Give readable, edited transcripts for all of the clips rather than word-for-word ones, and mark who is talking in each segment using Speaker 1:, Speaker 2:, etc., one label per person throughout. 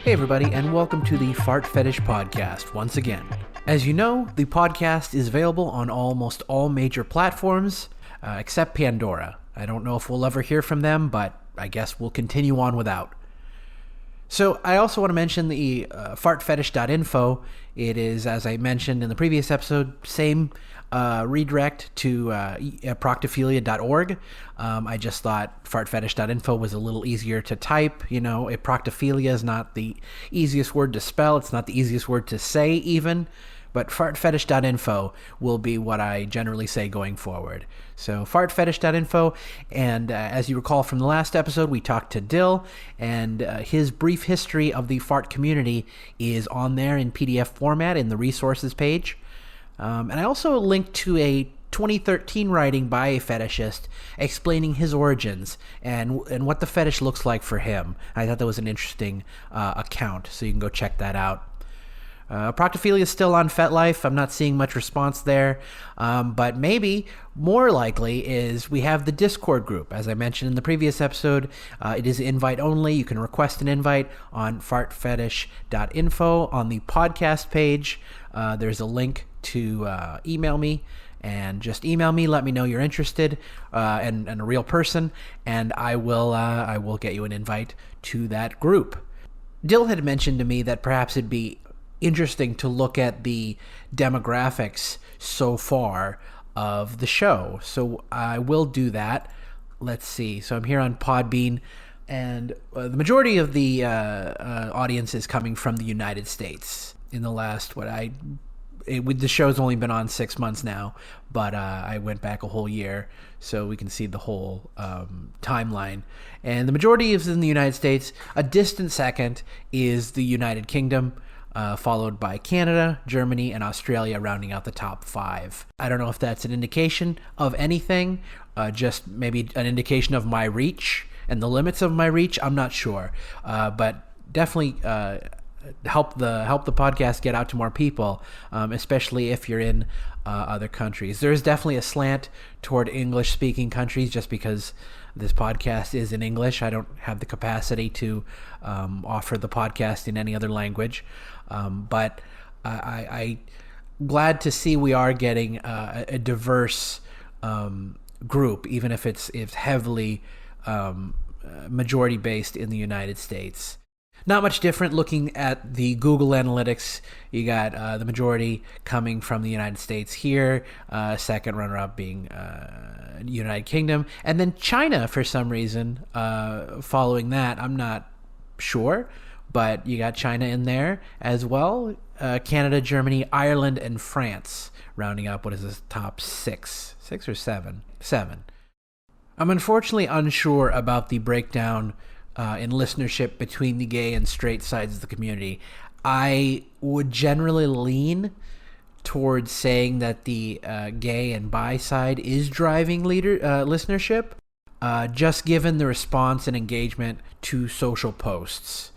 Speaker 1: Hey everybody, and welcome to the Fart Fetish Podcast once again. As you know, the podcast is available on almost all major platforms, except Pandora. I don't know if we'll ever hear from them, but I guess we'll continue on without. So I also want to mention the fartfetish.info. It is, as I mentioned in the previous episode, same redirect to proctophilia.org. I just thought fartfetish.info was a little easier to type. You know, proctophilia is not the easiest word to spell. It's not the easiest word to say even. But fartfetish.info will be what I generally say going forward. So fartfetish.info, and as you recall from the last episode, we talked to Dill, and his brief history of the fart community is on there in PDF format in the resources page. And I also linked to a 2013 writing by a fetishist explaining his origins and what the fetish looks like for him. I thought that was an interesting account, so you can go check that out. Proctophilia is still on FetLife. I'm not seeing much response there, but maybe more likely is we have the Discord group. As I mentioned in the previous episode, it is invite only. You can request an invite on fartfetish.info on the podcast page. There's a link to email me, and just email me. Let me know you're interested and a real person, and I will get you an invite to that group. Dill had mentioned to me that perhaps it'd be interesting to look at the demographics so far of the show. So I will do that. Let's see. So I'm here on Podbean, and the majority of the audience is coming from the United States. In the last, the show's only been on 6 months now, but I went back a whole year, so we can see the whole timeline. And the majority is in the United States. A distant second is the United Kingdom, followed by Canada, Germany, and Australia, rounding out the top 5. I don't know if that's an indication of anything, just maybe an indication of my reach and the limits of my reach. I'm not sure, but definitely help the podcast get out to more people, especially if you're in other countries. There's definitely a slant toward English-speaking countries, just because this podcast is in English. I don't have the capacity to offer the podcast in any other language. But I'm glad to see we are getting a diverse group, even if it's heavily majority based in the United States. Not much different looking at the Google Analytics. You got the majority coming from the United States here, second runner-up being United Kingdom, and then China for some reason following that. I'm not sure, but you got China in there as well. Canada, Germany, Ireland, and France rounding up what is this top 6 or 7? 7. I'm unfortunately unsure about the breakdown in listenership between the gay and straight sides of the community. I would generally lean towards saying that the gay and bi side is driving listenership, just given the response and engagement to social posts,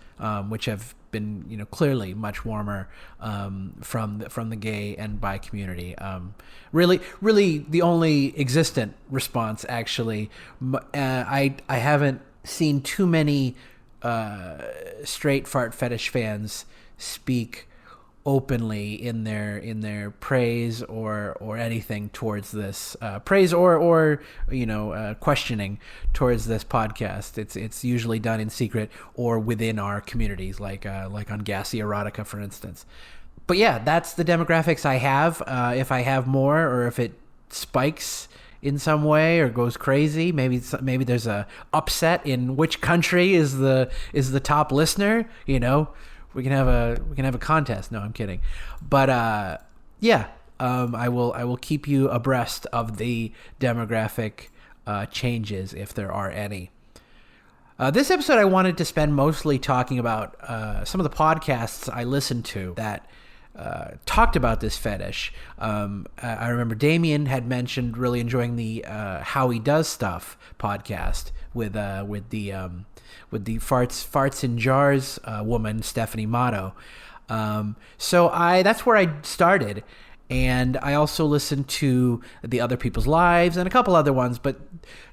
Speaker 1: which have been, clearly much warmer from the gay and bi community. Really, the only existent response, actually. I haven't seen too many straight fart fetish fans speak openly in their praise or anything towards this praise or questioning towards this podcast. It's usually done in secret or within our communities, like on Gassy Erotica, for instance. But yeah, that's the demographics I have. If I have more, or if it spikes in some way or goes crazy, maybe there's a upset in which country is the top listener. We can have a contest. No, I'm kidding. But I will keep you abreast of the demographic changes if there are any. This episode I wanted to spend mostly talking about some of the podcasts I listened to that talked about this fetish. I remember Damien had mentioned really enjoying the Howie Does Stuff podcast with the farts in jars woman Stephanie Matto. So that's where I started, And I also listen to The Other People's Lives and a couple other ones. But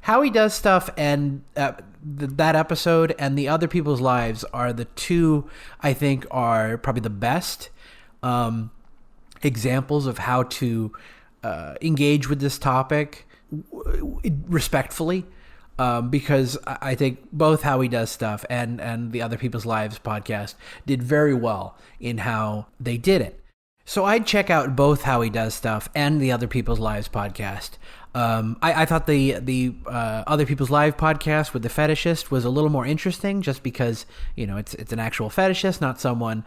Speaker 1: Howie Does Stuff and that episode and The Other People's Lives are the two I think are probably the best examples of how to engage with this topic respectfully. Because I think both Howie Does Stuff and the Other People's Lives podcast did very well in how they did it. So I'd check out both Howie Does Stuff and the Other People's Lives podcast. I thought the Other People's Live podcast with the fetishist was a little more interesting, just because it's an actual fetishist, not someone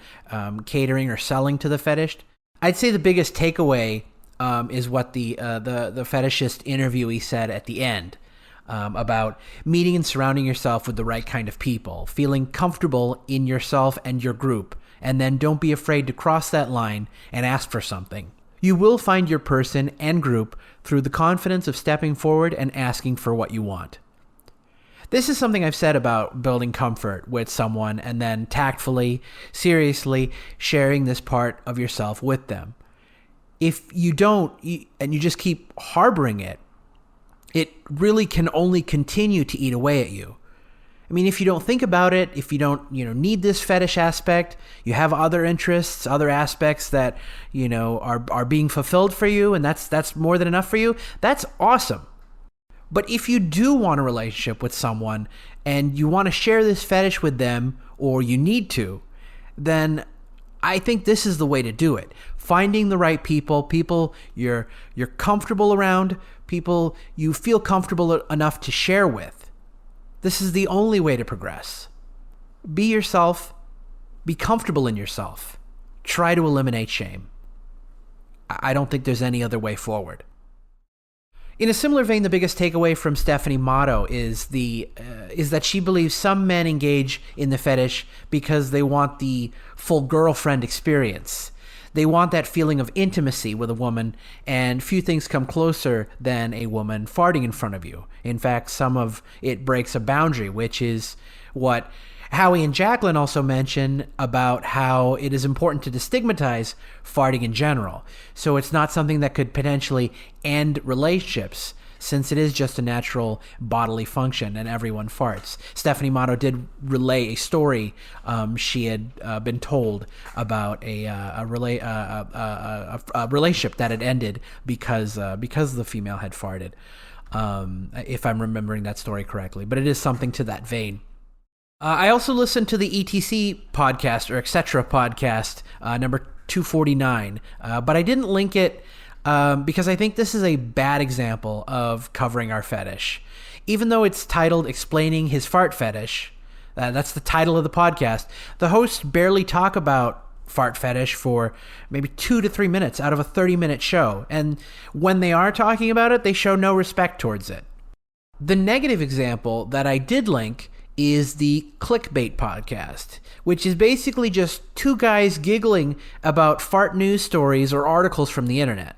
Speaker 1: catering or selling to the fetish. I'd say the biggest takeaway is what the fetishist interviewee said at the end. About meeting and surrounding yourself with the right kind of people, feeling comfortable in yourself and your group, and then don't be afraid to cross that line and ask for something. You will find your person and group through the confidence of stepping forward and asking for what you want. This is something I've said about building comfort with someone and then tactfully, seriously sharing this part of yourself with them. If you don't, and you just keep harboring it, it really can only continue to eat away at you. I mean, if you don't think about it, if you don't, need this fetish aspect, you have other interests, other aspects that, are being fulfilled for you, and that's more than enough for you, that's awesome. But if you do want a relationship with someone and you want to share this fetish with them, or you need to, then I think this is the way to do it. Finding the right people you're comfortable around, people you feel comfortable enough to share with. This is the only way to progress. Be yourself. Be comfortable in yourself. Try to eliminate shame. I don't think there's any other way forward. In a similar vein, the biggest takeaway from Stephanie Matto is that she believes some men engage in the fetish because they want the full girlfriend experience. They want that feeling of intimacy with a woman, and few things come closer than a woman farting in front of you. In fact, some of it breaks a boundary, which is what Howie and Jacqueline also mention about how it is important to destigmatize farting in general. So it's not something that could potentially end relationships, since it is just a natural bodily function and everyone farts. Stephanie Matto did relay a story she had been told about a relationship that had ended because the female had farted, if I'm remembering that story correctly. But it is something to that vein. I also listened to the ETC podcast, or etc. podcast, number 249, but I didn't link it because I think this is a bad example of covering our fetish. Even though it's titled Explaining His Fart Fetish, that's the title of the podcast, the hosts barely talk about fart fetish for maybe 2 to 3 minutes out of a 30-minute show, and when they are talking about it, they show no respect towards it. The negative example that I did link is the Clickbait podcast, which is basically just two guys giggling about fart news stories or articles from the internet.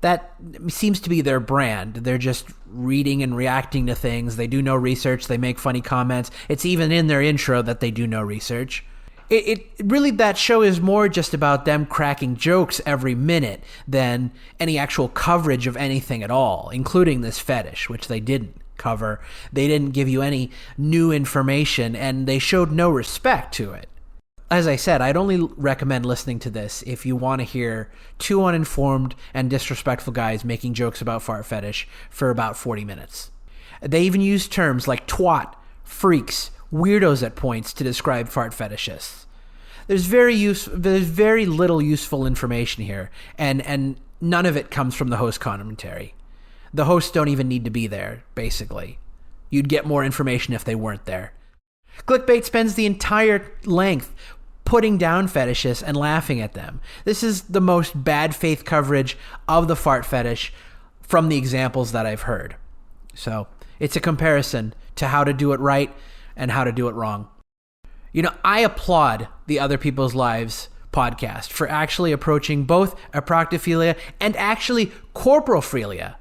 Speaker 1: That seems to be their brand. They're just reading and reacting to things. They do no research. They make funny comments. It's even in their intro that they do no research. It really, that show is more just about them cracking jokes every minute than any actual coverage of anything at all, including this fetish, which they didn't cover. They didn't give you any new information, and they showed no respect to it. As I said, I'd only recommend listening to this if you want to hear two uninformed and disrespectful guys making jokes about fart fetish for about 40 minutes. They even use terms like twat, freaks, weirdos at points to describe fart fetishists. There's very little useful information here, and none of it comes from the host commentary. The hosts don't even need to be there, basically. You'd get more information if they weren't there. Clickbait spends the entire length putting down fetishists and laughing at them. This is the most bad faith coverage of the fart fetish from the examples that I've heard. So it's a comparison to how to do it right and how to do it wrong. I applaud the Other People's Lives podcast for actually approaching both aproctophilia and actually corporophilia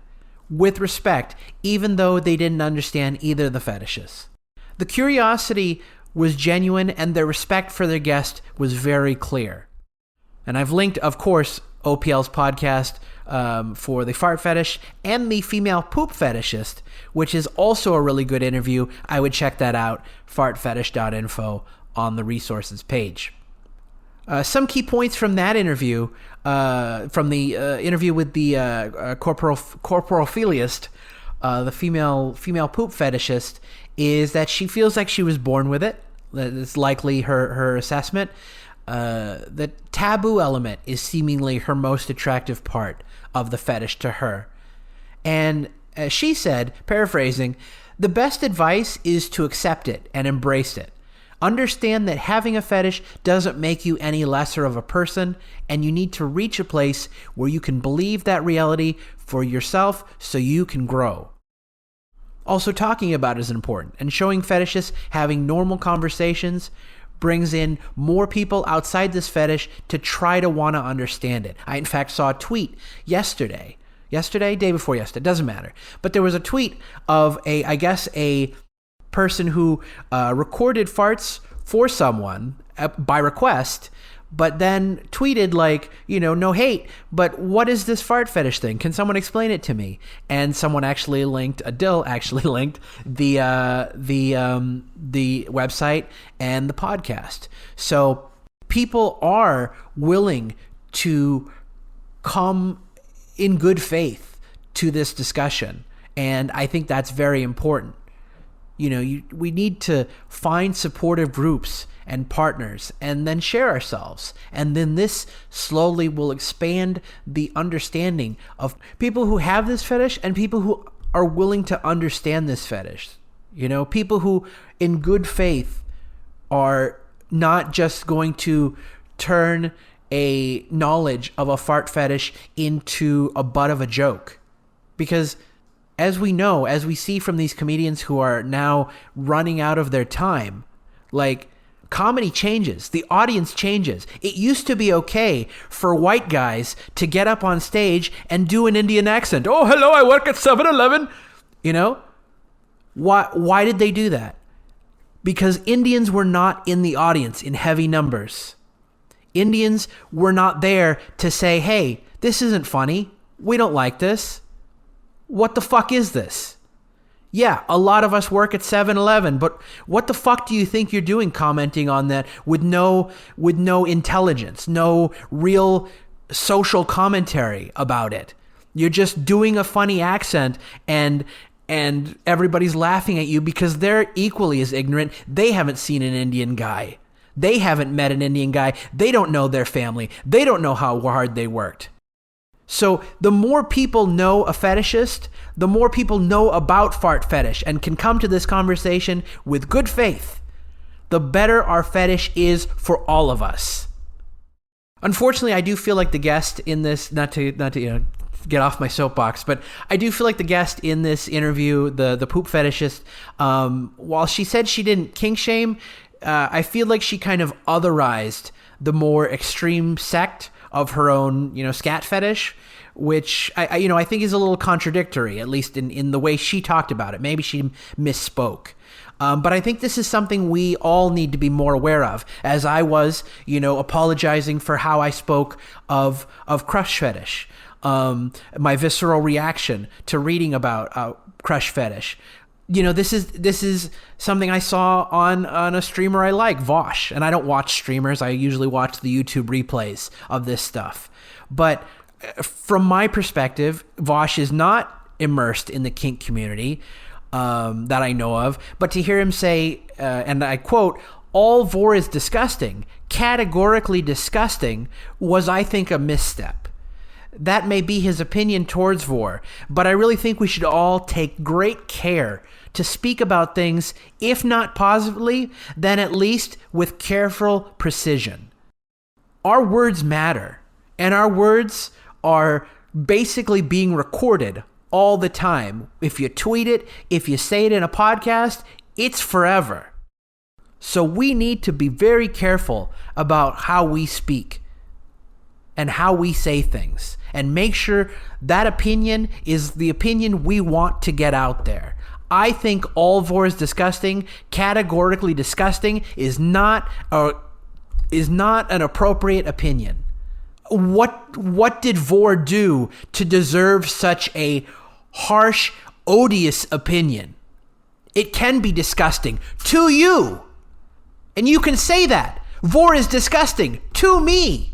Speaker 1: with respect, even though they didn't understand either of the fetishes. The curiosity was genuine, and their respect for their guest was very clear. And I've linked, of course, OPL's podcast for the fart fetish and the female poop fetishist, which is also a really good interview. I would check that out, fartfetish.info on the resources page. Some key points from that interview, from the interview with the corporophilist, the female poop fetishist, is that she feels like she was born with it. That's likely her assessment. The taboo element is seemingly her most attractive part of the fetish to her. And as she said, paraphrasing, the best advice is to accept it and embrace it. Understand that having a fetish doesn't make you any lesser of a person, and you need to reach a place where you can believe that reality for yourself so you can grow. Also, talking about it is important, and showing fetishists having normal conversations brings in more people outside this fetish to try to want to understand it. I, in fact, saw a tweet yesterday, day before yesterday, doesn't matter. But there was a tweet of a person who recorded farts for someone by request, but then tweeted like, no hate, but what is this fart fetish thing? Can someone explain it to me? And someone actually linked, Adil actually linked the website and the podcast. So people are willing to come in good faith to this discussion. And I think that's very important. We need to find supportive groups and partners and then share ourselves. And then this slowly will expand the understanding of people who have this fetish and people who are willing to understand this fetish. People who in good faith are not just going to turn a knowledge of a fart fetish into a butt of a joke. Because as we know, as we see from these comedians who are now running out of their time, like, comedy changes. The audience changes. It used to be okay for white guys to get up on stage and do an Indian accent. Oh, hello, I work at 7-Eleven. Why did they do that? Because Indians were not in the audience in heavy numbers. Indians were not there to say, hey, this isn't funny. We don't like this. What the fuck is this? Yeah, a lot of us work at 7-Eleven, but what the fuck do you think you're doing commenting on that with no intelligence, no real social commentary about it? You're just doing a funny accent and everybody's laughing at you because they're equally as ignorant. They haven't seen an Indian guy. They haven't met an Indian guy. They don't know their family. They don't know how hard they worked. So the more people know a fetishist, the more people know about fart fetish and can come to this conversation with good faith, the better our fetish is for all of us. Unfortunately, I do feel like the guest in this, not to get off my soapbox, but I do feel like the guest in this interview, the poop fetishist, while she said she didn't kink shame, I feel like she kind of otherized the more extreme sect of her own, scat fetish, which I think is a little contradictory, at least in the way she talked about it. Maybe she misspoke. But I think this is something we all need to be more aware of, as I was, apologizing for how I spoke of crush fetish, my visceral reaction to reading about crush fetish. This is something I saw on a streamer I like, Vosh, and I don't watch streamers. I usually watch the YouTube replays of this stuff. But from my perspective, Vosh is not immersed in the kink community that I know of. But to hear him say, and I quote, "All vor is disgusting," categorically disgusting, was, I think, a misstep. That may be his opinion towards vor, but I really think we should all take great care to speak about things, if not positively, then at least with careful precision. Our words matter, and our words are basically being recorded all the time. If you tweet it, if you say it in a podcast, it's forever. So we need to be very careful about how we speak and how we say things, and make sure that opinion is the opinion we want to get out there. I think all vor is disgusting, categorically disgusting, is not an appropriate opinion. What did Vor do to deserve such a harsh, odious opinion? It can be disgusting to you. And you can say that. Vor is disgusting to me.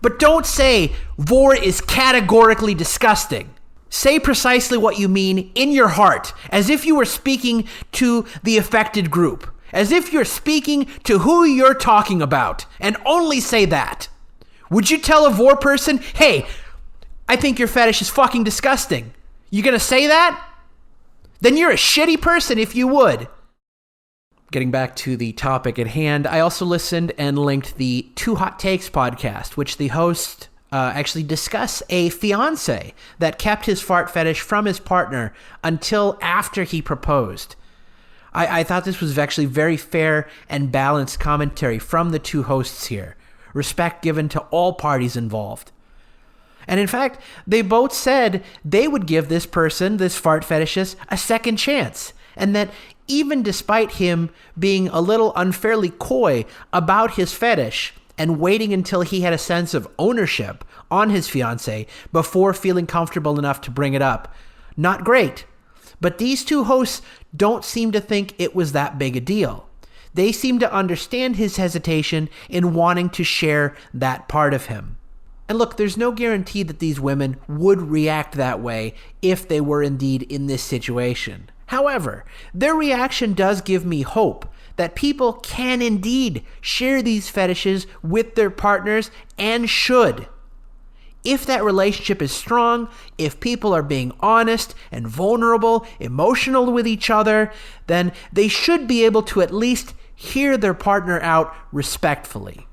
Speaker 1: But don't say Vor is categorically disgusting. Say precisely what you mean in your heart, as if you were speaking to the affected group, as if you're speaking to who you're talking about, and only say that. Would you tell a Vor person, hey, I think your fetish is fucking disgusting? You gonna say that? Then you're a shitty person if you would. Getting back to the topic at hand, I also listened and linked the Two Hot Takes podcast, which the host actually discuss a fiance that kept his fart fetish from his partner until after he proposed. I thought this was actually very fair and balanced commentary from the two hosts here. Respect given to all parties involved. And in fact, they both said they would give this person, this fart fetishist, a second chance. And that even despite him being a little unfairly coy about his fetish and waiting until he had a sense of ownership on his fiancée before feeling comfortable enough to bring it up, not great. But these two hosts don't seem to think it was that big a deal. They seem to understand his hesitation in wanting to share that part of him. And look, there's no guarantee that these women would react that way if they were indeed in this situation. However, their reaction does give me hope that people can indeed share these fetishes with their partners and should. If that relationship is strong, if people are being honest and vulnerable, emotional with each other, then they should be able to at least hear their partner out respectfully.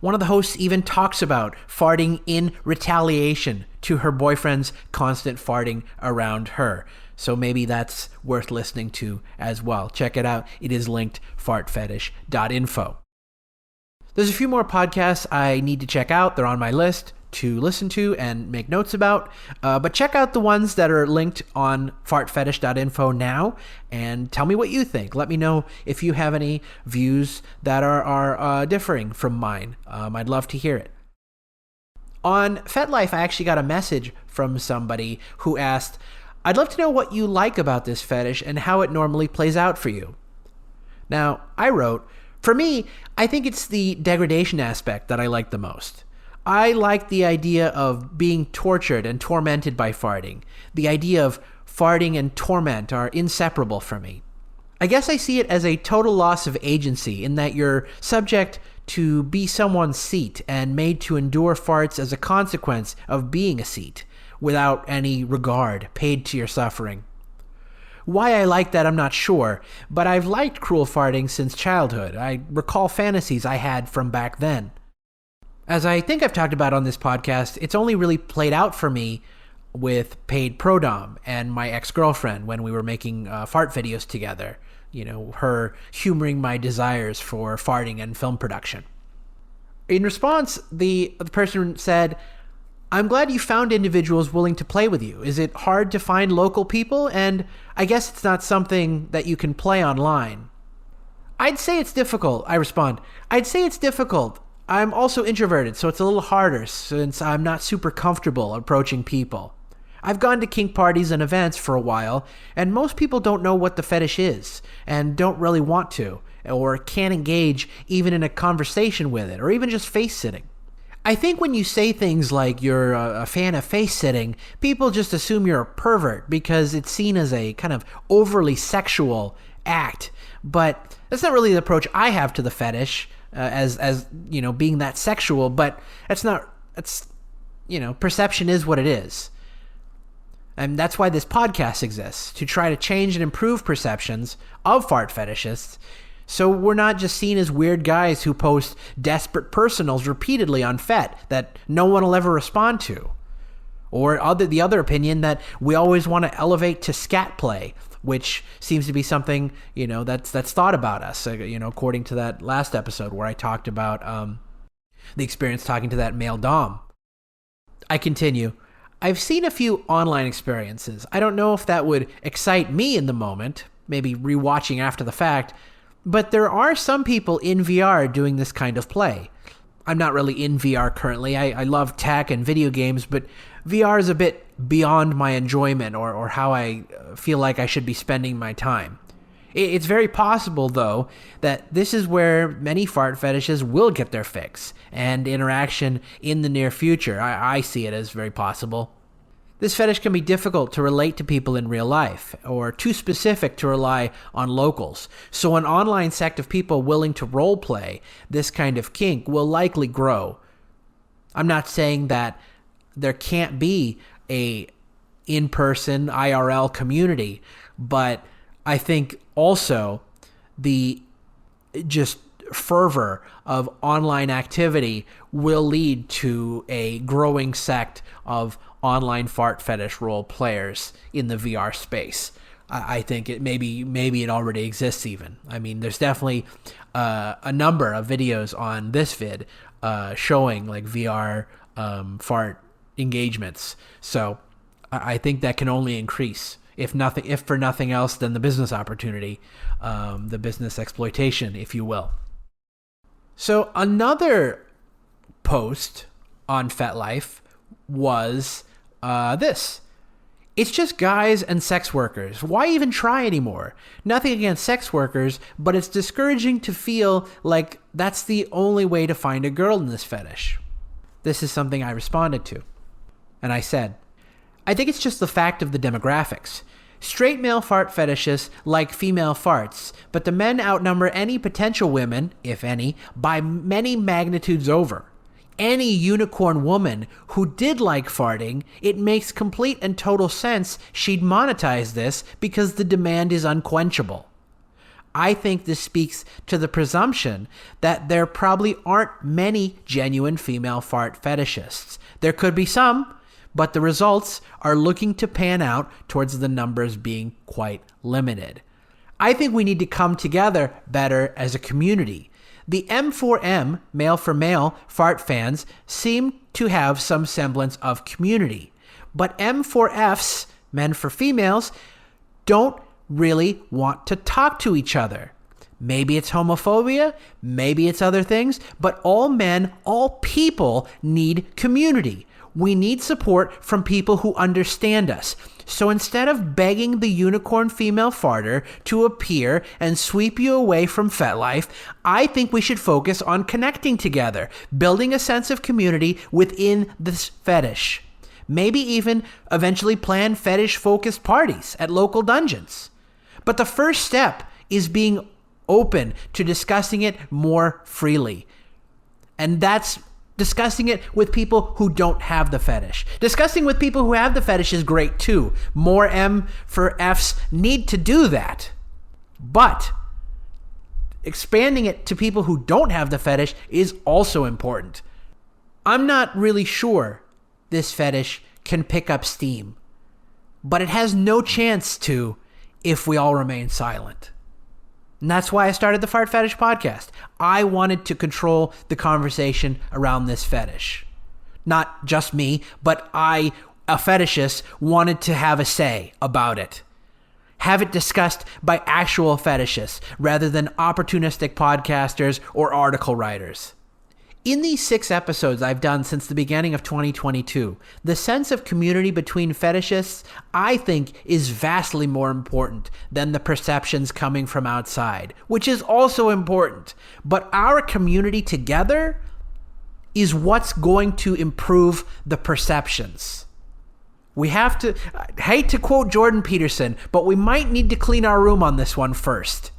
Speaker 1: One of the hosts even talks about farting in retaliation to her boyfriend's constant farting around her. So maybe that's worth listening to as well. Check it out. It is linked fartfetish.info. There's a few more podcasts I need to check out. They're on my list to listen to and make notes about. But check out the ones that are linked on fartfetish.info now and tell me what you think. Let me know if you have any views that are differing from mine. I'd love to hear it. On FetLife, I actually got a message from somebody who asked, I'd love to know what you like about this fetish and how it normally plays out for you. Now, I wrote, for me, I think it's the degradation aspect that I like the most. I like the idea of being tortured and tormented by farting. The idea of farting and torment are inseparable for me. I guess I see it as a total loss of agency in that you're subject to be someone's seat and made to endure farts as a consequence of being a seat, without any regard paid to your suffering. Why I like that, I'm not sure, but I've liked cruel farting since childhood. I recall fantasies I had from back then. As I think I've talked about on this podcast, it's only really played out for me with paid prodom and my ex-girlfriend when we were making fart videos together. You know, her humoring my desires for farting and film production. In response, the person said, I'm glad you found individuals willing to play with you. Is it hard to find local people? And I guess it's not something that you can play online. I'd say it's difficult, I respond. I'd say it's difficult. I'm also introverted, so it's a little harder since I'm not super comfortable approaching people. I've gone to kink parties and events for a while, and most people don't know what the fetish is and don't really want to, or can't engage even in a conversation with it, or even just face-sitting. I think when you say things like you're a fan of face-sitting, people just assume you're a pervert because it's seen as a kind of overly sexual act. But that's not really the approach I have to the fetish, as you know, being that sexual. But perception is what it is. And that's why this podcast exists, to try to change and improve perceptions of fart fetishists, so we're not just seen as weird guys who post desperate personals repeatedly on Fet that no one will ever respond to. Or the other opinion that we always want to elevate to scat play, which seems to be something, that's thought about us, according to that last episode where I talked about the experience talking to that male dom. I continue. I've seen a few online experiences. I don't know if that would excite me in the moment, maybe rewatching after the fact, but there are some people in VR doing this kind of play. I'm not really in VR currently. I love tech and video games, but VR is a bit beyond my enjoyment or how I feel like I should be spending my time. It's very possible, though, that this is where many fart fetishes will get their fix and interaction in the near future. I see it as very possible. This fetish can be difficult to relate to people in real life, or too specific to rely on locals. So an online sect of people willing to roleplay this kind of kink will likely grow. I'm not saying that there can't be a in-person IRL community, but I think also the just fervor of online activity will lead to a growing sect of online fart fetish role players in the VR space. I think it maybe it already exists even. I mean, there's definitely a number of videos on this vid showing like VR fart engagements. So I think that can only increase. If for nothing else than the business opportunity, the business exploitation, if you will. So another post on FetLife was this. It's just guys and sex workers. Why even try anymore? Nothing against sex workers, but it's discouraging to feel like that's the only way to find a girl in this fetish. This is something I responded to. And I said, I think it's just the fact of the demographics. Straight male fart fetishists like female farts, but the men outnumber any potential women, if any, by many magnitudes over. Any unicorn woman who did like farting, it makes complete and total sense she'd monetize this because the demand is unquenchable. I think this speaks to the presumption that there probably aren't many genuine female fart fetishists. There could be some, but the results are looking to pan out towards the numbers being quite limited. I think we need to come together better as a community. The M4M, male for male, fart fans seem to have some semblance of community. But M4Fs, men for females, don't really want to talk to each other. Maybe it's homophobia, maybe it's other things, but all men, all people need community. We need support from people who understand us. So instead of begging the unicorn female farter to appear and sweep you away from FetLife, I think we should focus on connecting together, building a sense of community within this fetish. Maybe even eventually plan fetish-focused parties at local dungeons. But the first step is being open to discussing it more freely. And that's discussing it with people who don't have the fetish. Discussing with people who have the fetish is great too. More M for Fs need to do that. But expanding it to people who don't have the fetish is also important. I'm not really sure this fetish can pick up steam, but it has no chance to if we all remain silent. And that's why I started the Fart Fetish Podcast. I wanted to control the conversation around this fetish. Not just me, but I, a fetishist, wanted to have a say about it. Have it discussed by actual fetishists rather than opportunistic podcasters or article writers. In these 6 episodes I've done since the beginning of 2022, the sense of community between fetishists, I think, is vastly more important than the perceptions coming from outside, which is also important. But our community together is what's going to improve the perceptions. We have to, I hate to quote Jordan Peterson, but we might need to clean our room on this one first.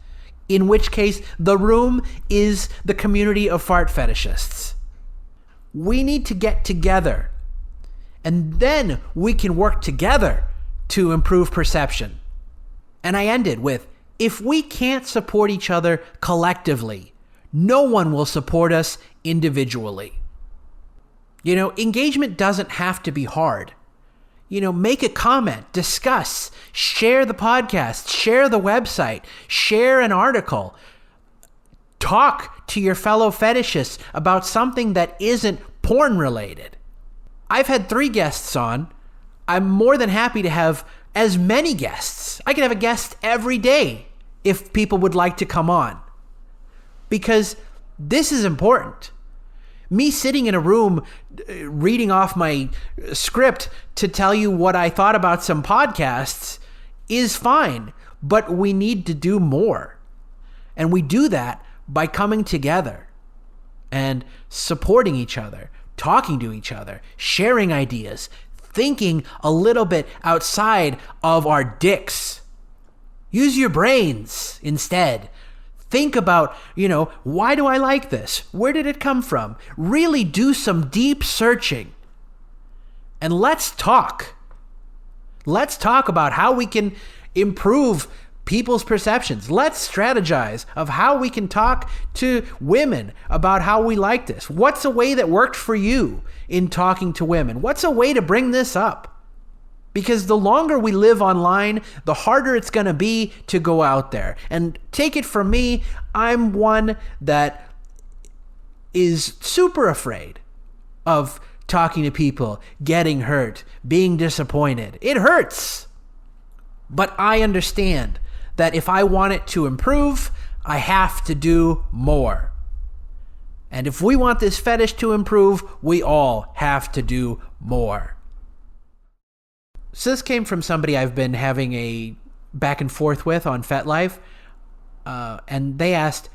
Speaker 1: In which case, the room is the community of fart fetishists. We need to get together, and then we can work together to improve perception. And I ended with, if we can't support each other collectively, no one will support us individually. You know, engagement doesn't have to be hard. You know, make a comment, discuss, share the podcast, share the website, share an article. Talk to your fellow fetishists about something that isn't porn related. I've had 3 guests on. I'm more than happy to have as many guests. I could have a guest every day if people would like to come on. Because this is important. Me sitting in a room reading off my script to tell you what I thought about some podcasts is fine, but we need to do more. And we do that by coming together and supporting each other, talking to each other, sharing ideas, thinking a little bit outside of our dicks. Use your brains instead. Think about, why do I like this? Where did it come from? Really do some deep searching. And let's talk. Let's talk about how we can improve people's perceptions. Let's strategize of how we can talk to women about how we like this. What's a way that worked for you in talking to women? What's a way to bring this up? Because the longer we live online, the harder it's going to be to go out there. And take it from me, I'm one that is super afraid of talking to people, getting hurt, being disappointed. It hurts. But I understand that if I want it to improve, I have to do more. And if we want this fetish to improve, we all have to do more. So this came from somebody I've been having a back and forth with on FetLife, and they asked,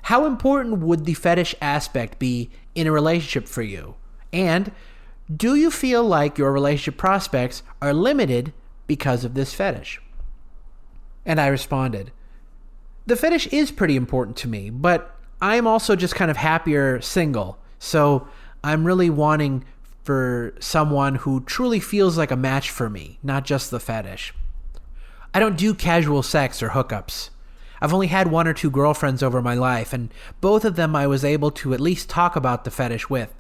Speaker 1: how important would the fetish aspect be in a relationship for you? And do you feel like your relationship prospects are limited because of this fetish? And I responded, the fetish is pretty important to me, but I'm also just kind of happier single. So I'm really wanting for someone who truly feels like a match for me, not just the fetish. I don't do casual sex or hookups. I've only had 1 or 2 girlfriends over my life, and both of them I was able to at least talk about the fetish with.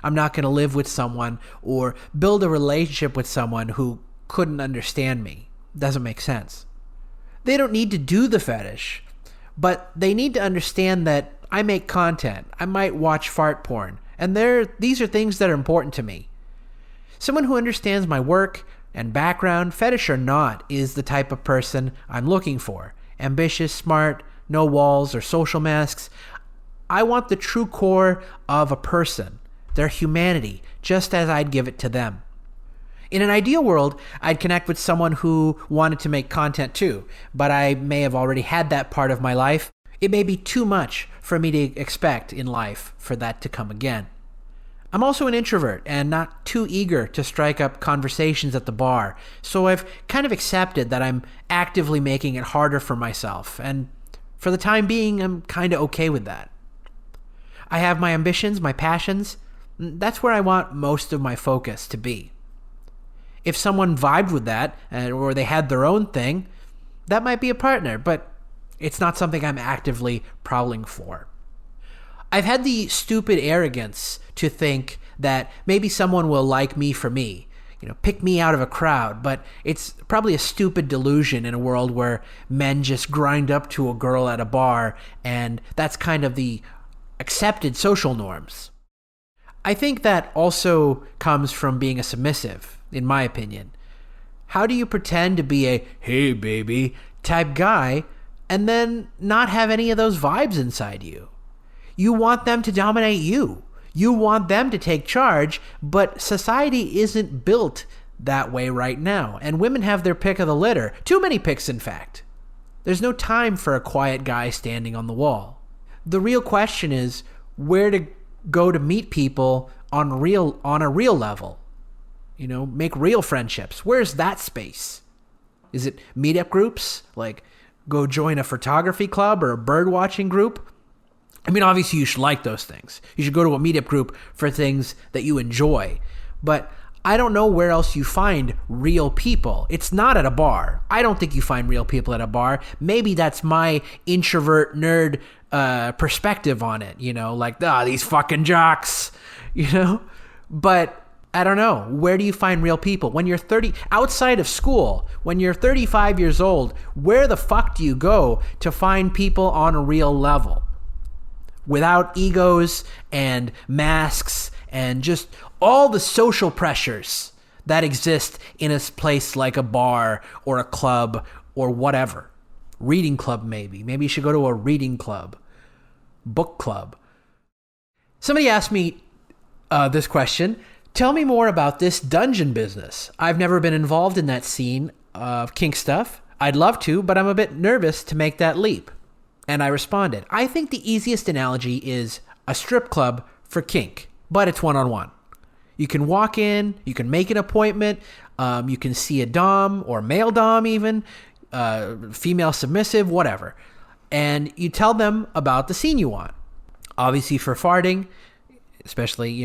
Speaker 1: I'm not going to live with someone or build a relationship with someone who couldn't understand me. Doesn't make sense. They don't need to do the fetish, but they need to understand that I make content. I might watch fart porn. And these are things that are important to me. Someone who understands my work and background, fetish or not, is the type of person I'm looking for. Ambitious, smart, no walls or social masks. I want the true core of a person, their humanity, just as I'd give it to them. In an ideal world, I'd connect with someone who wanted to make content too, but I may have already had that part of my life. It may be too much for me to expect in life for that to come again. I'm also an introvert and not too eager to strike up conversations at the bar, so I've kind of accepted that I'm actively making it harder for myself, and for the time being, I'm kind of okay with that. I have my ambitions, my passions. That's where I want most of my focus to be. If someone vibed with that, or they had their own thing, that might be a partner, but it's not something I'm actively prowling for. I've had the stupid arrogance to think that maybe someone will like me for me, pick me out of a crowd, but it's probably a stupid delusion in a world where men just grind up to a girl at a bar, and that's kind of the accepted social norms. I think that also comes from being a submissive, in my opinion. How do you pretend to be a, hey baby, type guy, and then not have any of those vibes inside you? You want them to dominate you. You want them to take charge, but society isn't built that way right now, and women have their pick of the litter. Too many picks, in fact. There's no time for a quiet guy standing on the wall. The real question is where to go to meet people on a real level. Make real friendships. Where's that space? Is it meetup groups? Like go join a photography club or a bird watching group? I mean, obviously you should like those things. You should go to a meetup group for things that you enjoy. But I don't know where else you find real people. It's not at a bar. I don't think you find real people at a bar. Maybe that's my introvert nerd perspective on it, these fucking jocks, But I don't know. Where do you find real people? When you're 30, outside of school, when you're 35 years old, where the fuck do you go to find people on a real level? Without egos and masks and just all the social pressures that exist in a place like a bar or a club or whatever. Reading club maybe. Maybe you should go to a reading club. Book club. Somebody asked me this question. Tell me more about this dungeon business. I've never been involved in that scene of kink stuff. I'd love to, but I'm a bit nervous to make that leap. And I responded, I think the easiest analogy is a strip club for kink, but it's one-on-one. You can walk in, you can make an appointment, you can see a dom or male dom even, female submissive, whatever. And you tell them about the scene you want. Obviously for farting, especially,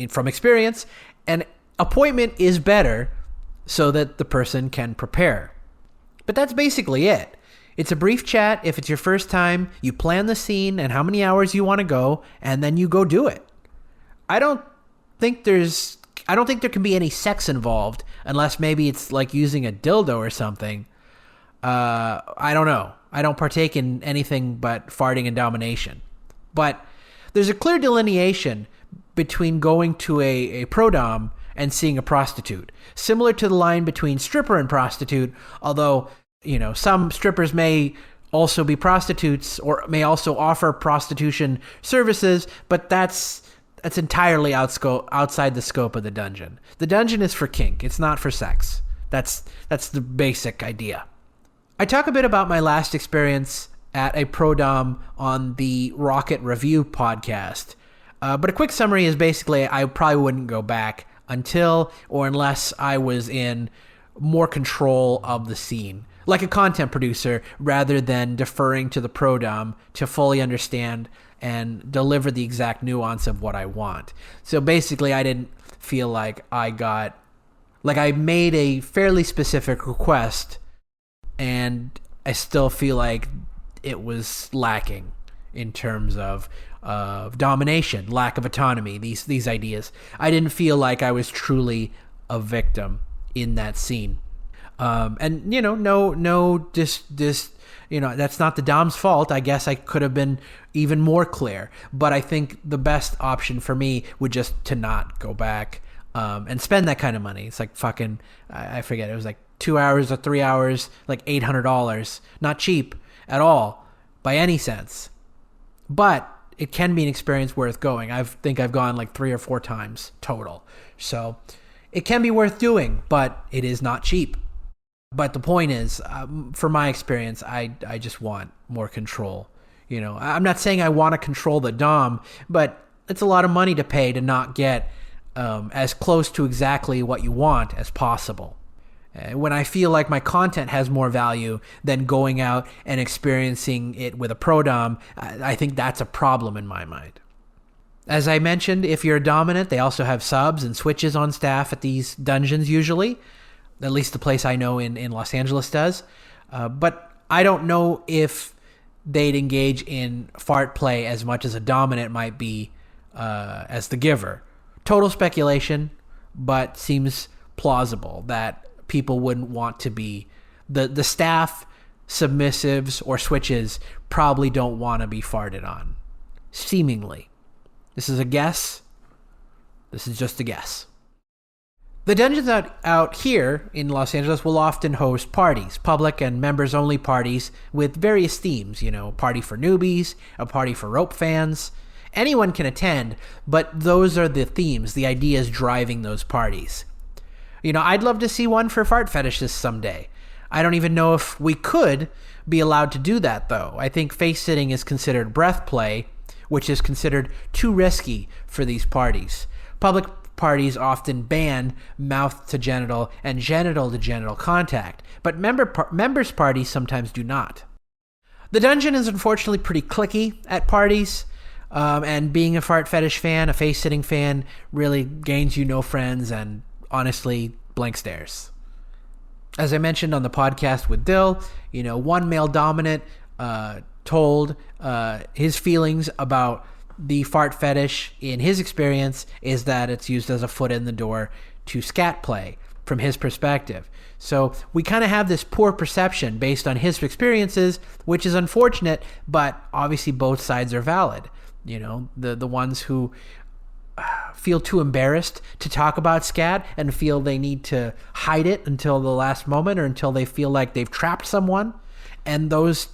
Speaker 1: from experience, an appointment is better so that the person can prepare. But that's basically it. It's a brief chat. If it's your first time, you plan the scene and how many hours you want to go, and then you go do it. I don't think there can be any sex involved unless maybe it's like using a dildo or something. I don't know. I don't partake in anything but farting and domination. But there's a clear delineation between going to a pro-dom and seeing a prostitute. Similar to the line between stripper and prostitute, although, some strippers may also be prostitutes or may also offer prostitution services, but that's entirely outside the scope of the dungeon. The dungeon is for kink. It's not for sex. That's the basic idea. I talk a bit about my last experience at a pro-dom on the Rocket Review podcast. But a quick summary is basically I probably wouldn't go back until or unless I was in more control of the scene, like a content producer, rather than deferring to the pro-dom to fully understand and deliver the exact nuance of what I want. So basically, I didn't feel like I made a fairly specific request, and I still feel like it was lacking in terms of domination, lack of autonomy, these ideas. I didn't feel like I was truly a victim in that scene. And that's not the dom's fault. I guess I could have been even more clear, but I think the best option for me would just to not go back and spend that kind of money. It's like fucking, I forget, it was like 2 hours or 3 hours, like $800. Not cheap at all by any sense, but it can be an experience worth going. I think I've gone like 3 or 4 times total. So it can be worth doing, but it is not cheap. But the point is, for my experience, I just want more control. I'm not saying I want to control the dom, but it's a lot of money to pay to not get as close to exactly what you want as possible. When I feel like my content has more value than going out and experiencing it with a pro-dom, I think that's a problem in my mind. As I mentioned, if you're a dominant, they also have subs and switches on staff at these dungeons usually. At least the place I know in Los Angeles does. But I don't know if they'd engage in fart play as much as a dominant might be as the giver. Total speculation, but seems plausible that people wouldn't want to be the staff, submissives, or switches probably don't want to be farted on. Seemingly. This is a guess. This is just a guess. The dungeons out here in Los Angeles will often host parties, public and members-only parties with various themes. A party for newbies, a party for rope fans. Anyone can attend, but those are the themes, the ideas driving those parties. I'd love to see one for fart fetishists someday. I don't even know if we could be allowed to do that, though. I think face-sitting is considered breath play, which is considered too risky for these parties. Public parties often ban mouth-to-genital and genital-to-genital contact, but members' parties sometimes do not. The dungeon is unfortunately pretty cliquey at parties, and being a fart fetish fan, a face-sitting fan, really gains you no friends and, honestly, blank stares. As I mentioned on the podcast with Dill, one male dominant told his feelings about the fart fetish in his experience is that it's used as a foot in the door to scat play from his perspective. So we kind of have this poor perception based on his experiences, which is unfortunate, but obviously both sides are valid. The ones who feel too embarrassed to talk about scat and feel they need to hide it until the last moment or until they feel like they've trapped someone, and those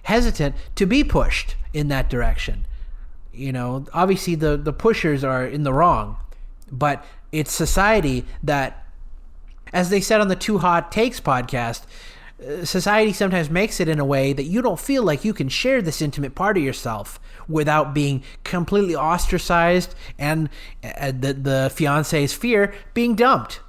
Speaker 1: hesitant to be pushed in that direction. obviously the pushers are in the wrong, but it's society that, as they said on the Too Hot Takes podcast, society sometimes makes it in a way that you don't feel like you can share this intimate part of yourself without being completely ostracized and the fiance's fear being dumped.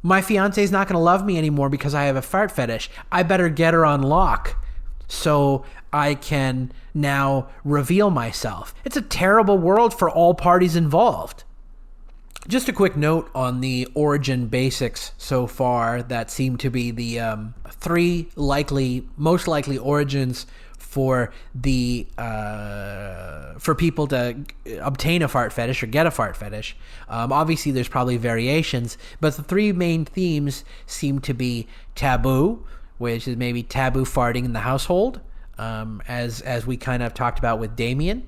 Speaker 1: My fiance's not going to love me anymore because I have a fart fetish. I better get her on lock so I can now reveal myself. It's a terrible world for all parties involved. Just a quick note on the origin basics so far that seem to be the three most likely origins for people to obtain a fart fetish or get a fart fetish. Obviously, there's probably variations, but the three main themes seem to be taboo, which is maybe taboo farting in the household, as we kind of talked about with Damien.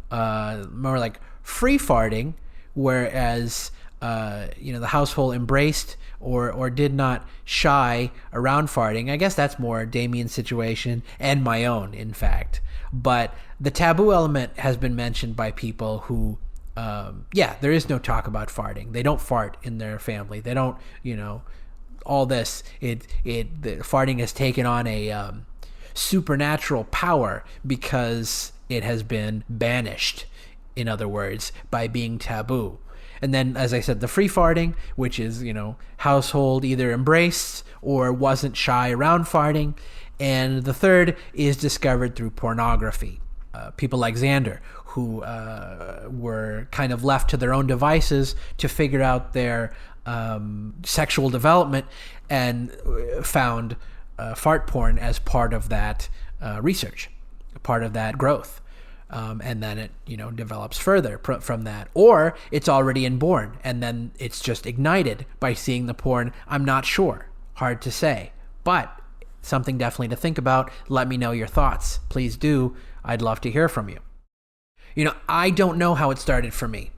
Speaker 1: More like free farting, whereas the household embraced or did not shy around farting. I guess that's more Damien's situation and my own, in fact. But the taboo element has been mentioned by people who, there is no talk about farting. They don't fart in their family. They don't, all this. The farting has taken on a supernatural power because it has been banished, in other words, by being taboo. And then, as I said, the free farting, which is, household either embraced or wasn't shy around farting. And the third is discovered through pornography. People like Xander, who were kind of left to their own devices to figure out their sexual development and found fart porn as part of that research, part of that growth. And then it, develops further from that. Or it's already inborn, and then it's just ignited by seeing the porn. I'm not sure. Hard to say. But something definitely to think about. Let me know your thoughts. Please do. I'd love to hear from you. I don't know how it started for me.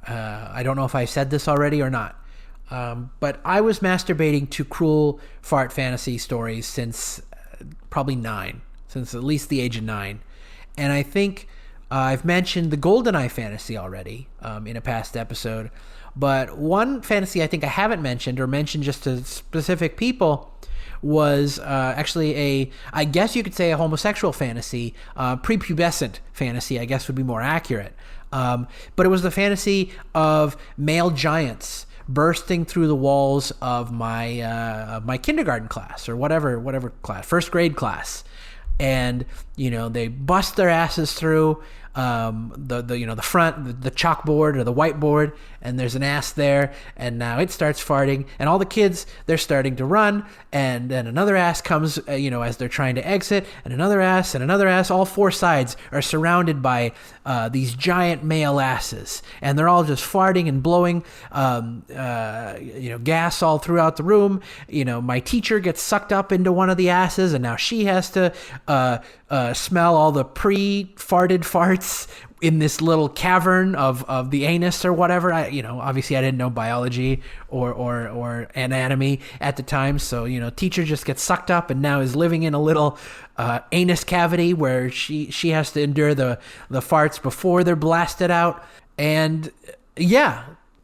Speaker 1: I don't know if I said this already or not. But I was masturbating to cruel fart fantasy stories since probably 9. Since at least the age of 9. And I think I've mentioned the GoldenEye fantasy already in a past episode. But one fantasy I think I haven't mentioned, or mentioned just to specific people, was actually I guess you could say a homosexual fantasy, prepubescent fantasy, I guess would be more accurate. But it was the fantasy of male giants bursting through the walls of my kindergarten class, or whatever class, first grade class. And they bust their asses through the front, the chalkboard or the whiteboard, and there's an ass there, and now it starts farting, and all the kids, they're starting to run, and then another ass comes as they're trying to exit, and another ass. All four sides are surrounded by these giant male asses, and they're all just farting and blowing gas all throughout the room. My teacher gets sucked up into one of the asses, and now she has to smell all the pre-farted farts in this little cavern of the anus or whatever. Obviously I didn't know biology or anatomy at the time, so teacher just gets sucked up and now is living in a little anus cavity where she has to endure the farts before they're blasted out. And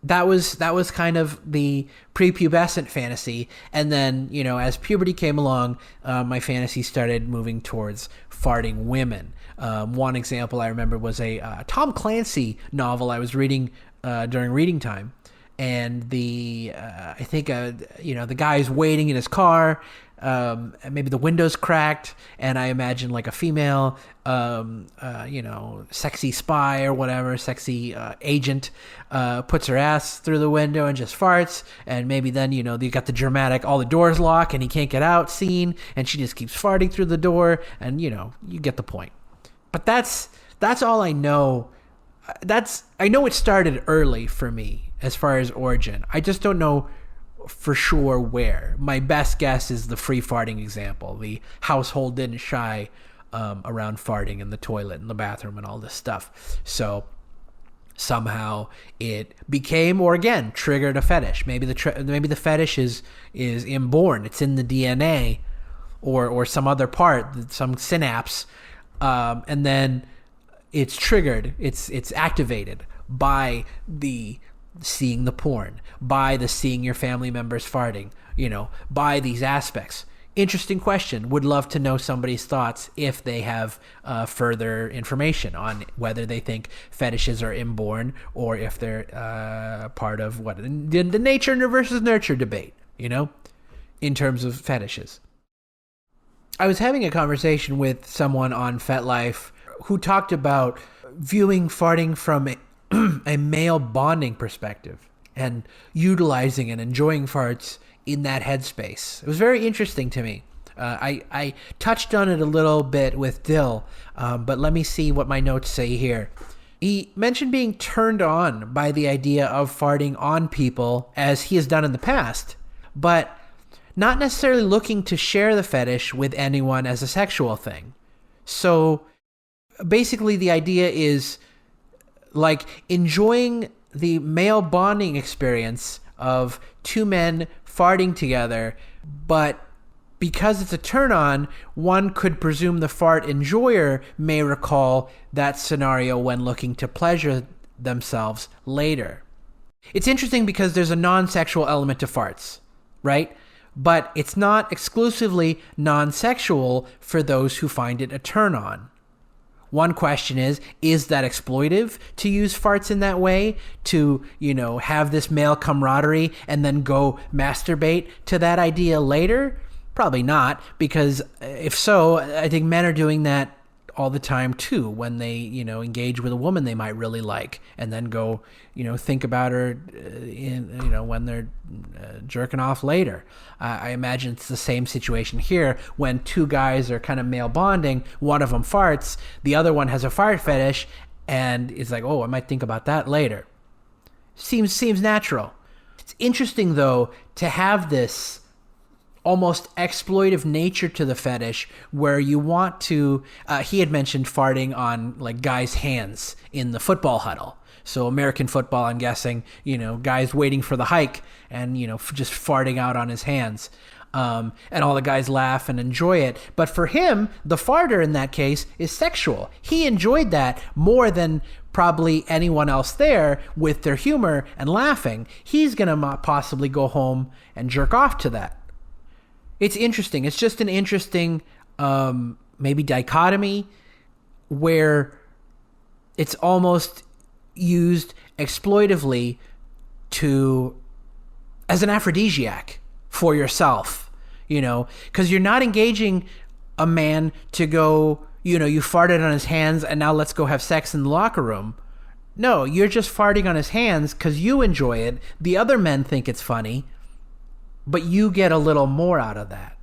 Speaker 1: that was kind of the prepubescent fantasy. And then, as puberty came along, my fantasy started moving towards farting women. One example I remember was a Tom Clancy novel I was reading during reading time. And the guy's waiting in his car. Maybe the window's cracked, and I imagine like a female, sexy spy or whatever, sexy agent, puts her ass through the window and just farts, and maybe then, you got the dramatic, all the doors lock and he can't get out scene, and she just keeps farting through the door, and you get the point. But that's all I know. I know it started early for me as far as origin. I just don't know for sure where. My best guess is the free farting example. The household didn't shy around farting in the toilet and the bathroom and all this stuff. So somehow it became, or again, triggered a fetish. Maybe the fetish is inborn. It's in the DNA or some other part, some synapse. And then, it's triggered, it's activated by the seeing the porn, by the seeing your family members farting, by these aspects. Interesting question. Would love to know somebody's thoughts if they have further information on whether they think fetishes are inborn or if they're part of what the nature versus nurture debate, in terms of fetishes. I was having a conversation with someone on FetLife who talked about viewing farting from a male bonding perspective and utilizing and enjoying farts in that headspace. It was very interesting to me. I touched on it a little bit with Dill, but let me see what my notes say here. He mentioned being turned on by the idea of farting on people, as he has done in the past, but not necessarily looking to share the fetish with anyone as a sexual thing. So basically the idea is like enjoying the male bonding experience of two men farting together, but because it's a turn on, one could presume the fart enjoyer may recall that scenario when looking to pleasure themselves later. It's interesting because there's a non-sexual element to farts, right? But it's not exclusively non-sexual for those who find it a turn on. One question is that exploitive to use farts in that way, to, have this male camaraderie and then go masturbate to that idea later? Probably not, because if so, I think men are doing that all the time too, when they, engage with a woman they might really like and then go, think about her when they're jerking off later. I imagine it's the same situation here when two guys are kind of male bonding, one of them farts, the other one has a fart fetish and is like, oh, I might think about that later. Seems natural. It's interesting though to have this almost exploitive nature to the fetish where you want to, he had mentioned farting on like guys' hands in the football huddle. So American football, I'm guessing, guys waiting for the hike and, just farting out on his hands. And all the guys laugh and enjoy it. But for him, the farter in that case is sexual. He enjoyed that more than probably anyone else there with their humor and laughing. He's going to possibly go home and jerk off to that. It's interesting. It's just an interesting maybe dichotomy where it's almost used exploitively as an aphrodisiac for yourself, because you're not engaging a man to go, you farted on his hands and now let's go have sex in the locker room. No, you're just farting on his hands because you enjoy it. The other men think it's funny. But you get a little more out of that.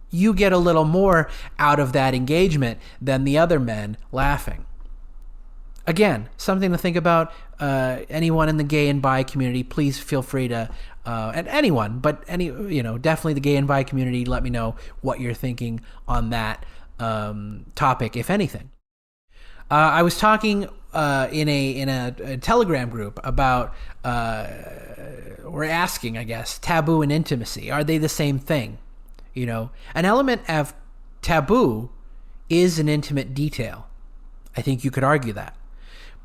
Speaker 1: You get a little more out of that engagement than the other men laughing. Again, something to think about. Anyone in the gay and bi community, please feel free to, and anyone, but definitely the gay and bi community, let me know what you're thinking on that topic, if anything. I was talking in a Telegram group about, or asking, I guess, taboo and intimacy. Are they the same thing? An element of taboo is an intimate detail. I think you could argue that.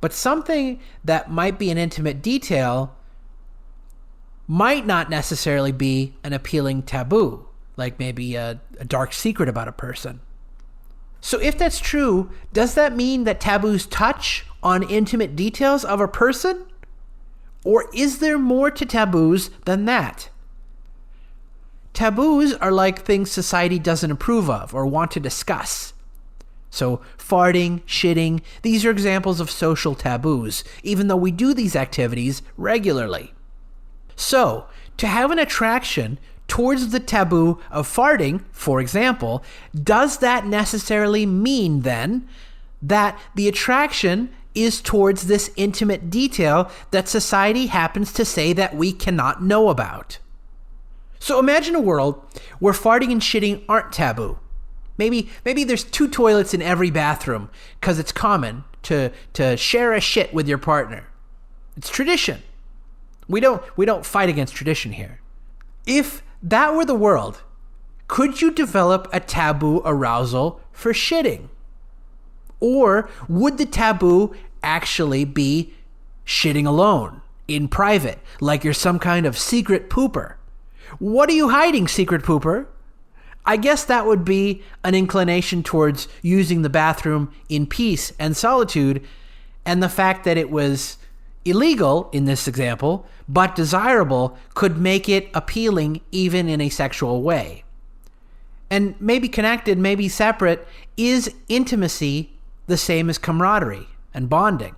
Speaker 1: But something that might be an intimate detail might not necessarily be an appealing taboo, like maybe a dark secret about a person. So if that's true, does that mean that taboos touch on intimate details of a person? Or is there more to taboos than that? Taboos are like things society doesn't approve of or want to discuss. So farting, shitting, these are examples of social taboos, even though we do these activities regularly. So, to have an attraction towards the taboo of farting, for example, does that necessarily mean then that the attraction is towards this intimate detail that society happens to say that we cannot know about? So imagine a world where farting and shitting aren't taboo. Maybe there's 2 toilets in every bathroom because it's common to share a shit with your partner. It's tradition. We don't fight against tradition here. If that were the world, could you develop a taboo arousal for shitting? Or would the taboo actually be shitting alone, in private, like you're some kind of secret pooper? What are you hiding, secret pooper? I guess that would be an inclination towards using the bathroom in peace and solitude, and the fact that it was illegal in this example, but desirable, could make it appealing even in a sexual way. And maybe connected, maybe separate, is intimacy the same as camaraderie and bonding?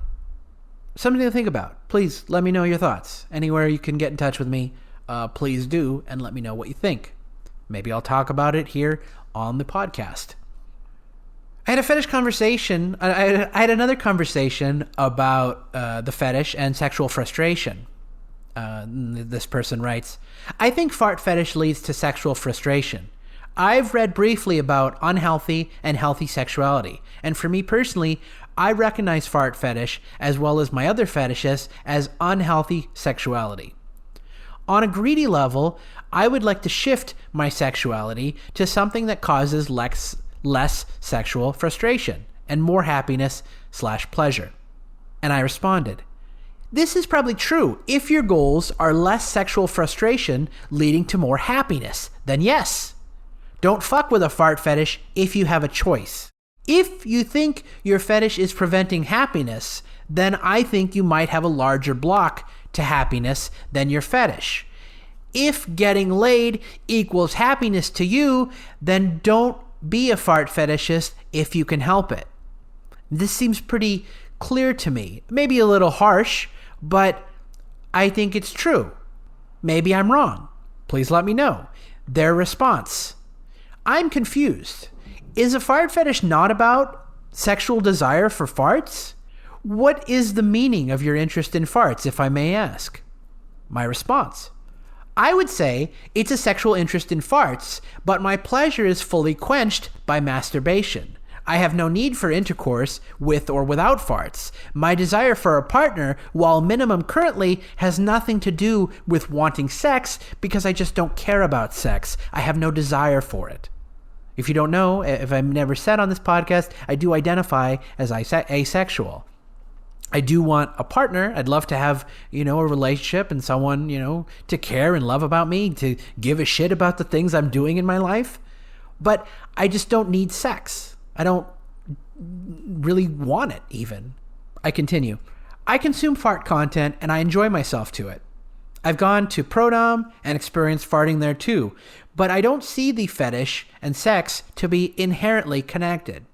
Speaker 1: Something to think about. Please let me know your thoughts. Anywhere you can get in touch with me, please do, and let me know what you think. Maybe I'll talk about it here on the podcast. I had a fetish conversation. I had another conversation about the fetish and sexual frustration. This person writes, I think fart fetish leads to sexual frustration. I've read briefly about unhealthy and healthy sexuality, and for me personally, I recognize fart fetish, as well as my other fetishes, as unhealthy sexuality. On a greedy level, I would like to shift my sexuality to something that causes less sexual frustration and more happiness/pleasure. And I responded, this is probably true if your goals are less sexual frustration leading to more happiness, then yes. Don't fuck with a fart fetish if you have a choice. If you think your fetish is preventing happiness, then I think you might have a larger block to happiness than your fetish. If getting laid equals happiness to you, then don't be a fart fetishist if you can help it. This seems pretty clear to me. Maybe a little harsh, but I think it's true. Maybe I'm wrong. Please let me know. Their response. I'm confused. Is a fart fetish not about sexual desire for farts? What is the meaning of your interest in farts, if I may ask? My response. I would say it's a sexual interest in farts, but my pleasure is fully quenched by masturbation. I have no need for intercourse with or without farts. My desire for a partner, while minimum currently, has nothing to do with wanting sex because I just don't care about sex. I have no desire for it. If you don't know, if I've never said on this podcast, I do identify as asexual. I do want a partner. I'd love to have, a relationship and someone, to care and love about me, to give a shit about the things I'm doing in my life. But I just don't need sex. I don't really want it even. I continue. I consume fart content and I enjoy myself to it. I've gone to Prodom and experienced farting there too, but I don't see the fetish and sex to be inherently connected.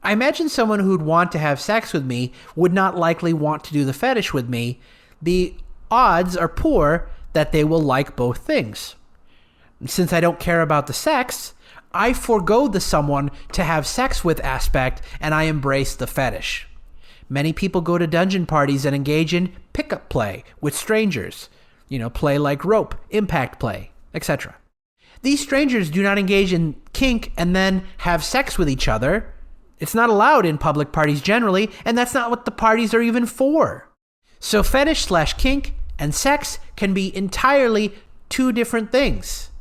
Speaker 1: I imagine someone who'd want to have sex with me would not likely want to do the fetish with me. The odds are poor that they will like both things. Since I don't care about the sex, I forego the someone to have sex with aspect and I embrace the fetish. Many people go to dungeon parties and engage in pickup play with strangers, play like rope, impact play, etc. These strangers do not engage in kink and then have sex with each other. It's not allowed in public parties generally, and that's not what the parties are even for. So fetish/kink and sex can be entirely two different things.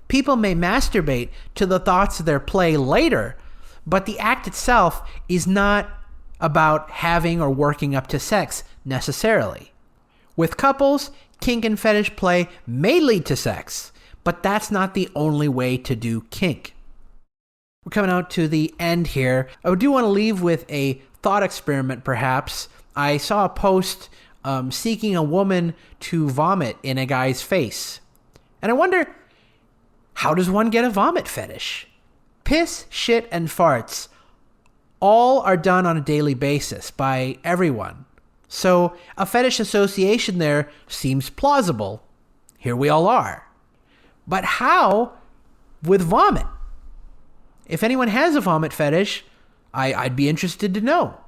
Speaker 1: People may masturbate to the thoughts of their play later, but the act itself is not about having or working up to sex necessarily. With couples, kink and fetish play may lead to sex, but that's not the only way to do kink. We're coming out to the end here. I do want to leave with a thought experiment, perhaps. I saw a post seeking a woman to vomit in a guy's face. And I wonder, how does one get a vomit fetish? Piss, shit, and farts all are done on a daily basis by everyone. So a fetish association there seems plausible. Here we all are. But how with vomit? If anyone has a vomit fetish, I'd be interested to know.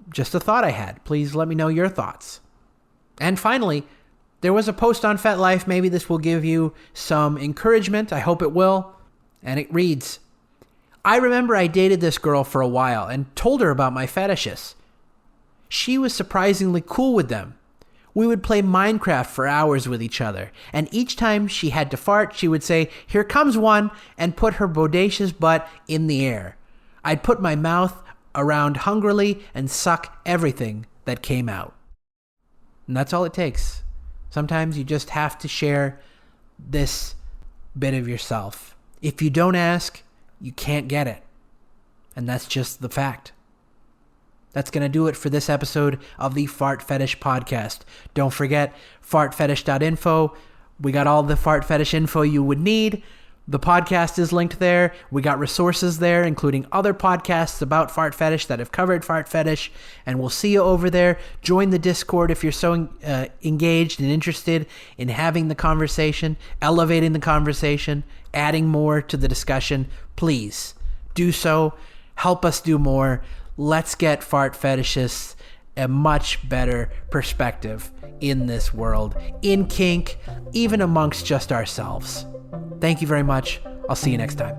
Speaker 1: Just a thought I had. Please let me know your thoughts. And finally, there was a post on FetLife. Maybe this will give you some encouragement. I hope it will. And it reads, I remember I dated this girl for a while and told her about my fetishes. She was surprisingly cool with them. We would play Minecraft for hours with each other, and each time she had to fart, she would say, "Here comes one," and put her bodacious butt in the air. I'd put my mouth around hungrily and suck everything that came out. And that's all it takes. Sometimes you just have to share this bit of yourself. If you don't ask, you can't get it. And that's just the fact. That's going to do it for this episode of the Fart Fetish Podcast. Don't forget, fartfetish.info. We got all the fart fetish info you would need. The podcast is linked there. We got resources there, including other podcasts about fart fetish that have covered fart fetish. And we'll see you over there. Join the Discord if you're so engaged and interested in having the conversation, elevating the conversation, adding more to the discussion. Please do so. Help us do more. Let's get fart fetishists a much better perspective in this world, in kink, even amongst just ourselves. Thank you very much. I'll see you next time.